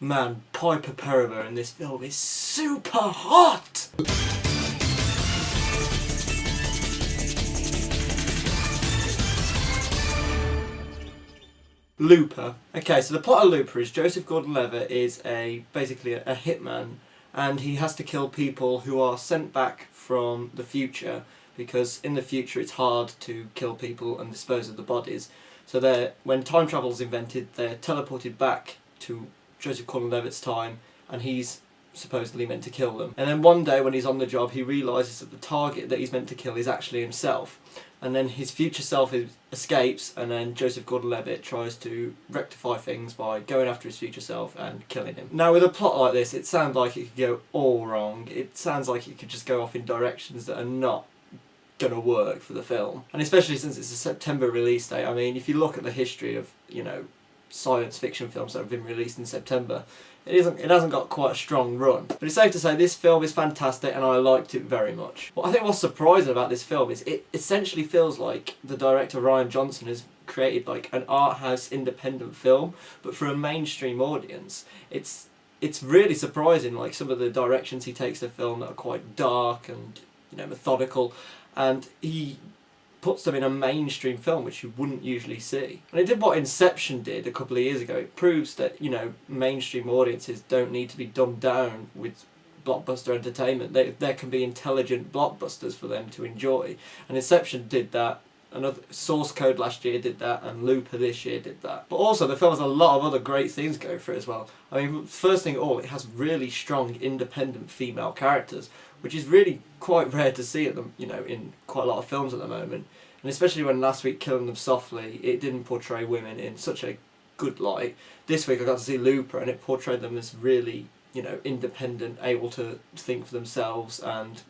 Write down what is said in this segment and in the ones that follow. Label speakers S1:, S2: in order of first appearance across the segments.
S1: Man, Piper Perabo in this film is super hot! Looper. Okay, so the plot of Looper is Joseph Gordon-Levitt is basically a hitman, and he has to kill people who are sent back from the future, because in the future it's hard to kill people and dispose of the bodies. So when time travel is invented, they're teleported back to Joseph Gordon-Levitt's time, and he's supposedly meant to kill them. And then one day when he's on the job, he realises that the target that he's meant to kill is actually himself. And then his future self escapes, and then Joseph Gordon-Levitt tries to rectify things by going after his future self and killing him. Now, with a plot like this, it sounds like it could go all wrong. It sounds like it could just go off in directions that are not going to work for the film. And especially since it's a September release date. I mean, if you look at the history of, science fiction films that have been released in September, it hasn't got quite a strong run. But it's safe to say this film is fantastic and I liked it very much. What I think what's surprising about this film is it essentially feels like the director Rian Johnson has created like an art house independent film, but for a mainstream audience. It's really surprising, like some of the directions he takes the film that are quite dark and methodical, and he puts them in a mainstream film which you wouldn't usually see. And it did what Inception did a couple of years ago. It proves that mainstream audiences don't need to be dumbed down with blockbuster entertainment. There can be intelligent blockbusters for them to enjoy, and Inception did that. Another Source Code last year did that, and Looper this year did that. But also the film has a lot of other great things going for it as well. I mean, first thing of all, it has really strong independent female characters, which is really quite rare to see at them, in quite a lot of films at the moment. And especially when last week Killing Them Softly, it didn't portray women in such a good light. This week I got to see Looper, and it portrayed them as really, independent, able to think for themselves and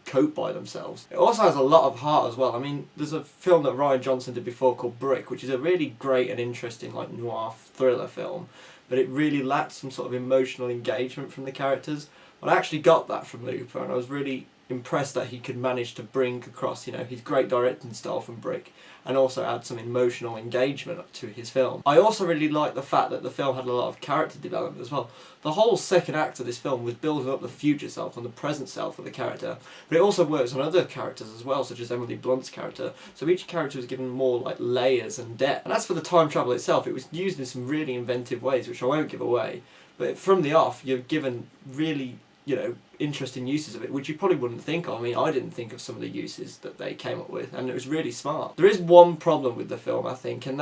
S1: cope by themselves. It also has a lot of heart as well. I mean, there's a film that Rian Johnson did before called Brick, which is a really great and interesting noir thriller film, but it really lacked some sort of emotional engagement from the characters. But I actually got that from Looper, and I was really impressed that he could manage to bring across, his great directing style from Brick, and also add some emotional engagement to his film. I also really liked the fact that the film had a lot of character development as well. The whole second act of this film was building up the future self and the present self of the character, but it also works on other characters as well, such as Emily Blunt's character. So each character was given more layers and depth. And as for the time travel itself, it was used in some really inventive ways, which I won't give away. But from the off, you're given really interesting uses of it, which you probably wouldn't think of. I mean, I didn't think of some of the uses that they came up with, and it was really smart. There is one problem with the film, I think, and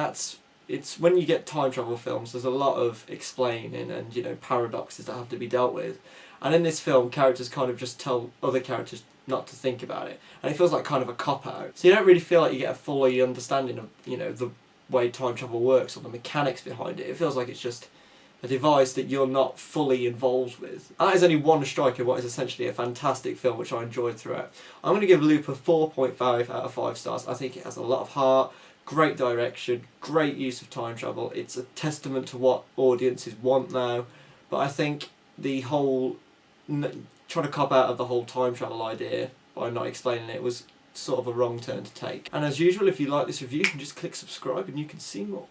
S1: it's when you get time travel films, there's a lot of explaining and paradoxes that have to be dealt with. And in this film, characters kind of just tell other characters not to think about it, and it feels like kind of a cop-out. So you don't really feel like you get a fully understanding of the way time travel works or the mechanics behind it. It feels like it's just a device that you're not fully involved with. And that is only one strike of what is essentially a fantastic film, which I enjoyed throughout. I'm going to give Looper 4.5 out of 5 stars. I think it has a lot of heart, great direction, great use of time travel. It's a testament to what audiences want now. But I think the whole trying to cop out of the whole time travel idea by not explaining it was sort of a wrong turn to take. And as usual, if you like this review, you can just click subscribe and you can see more.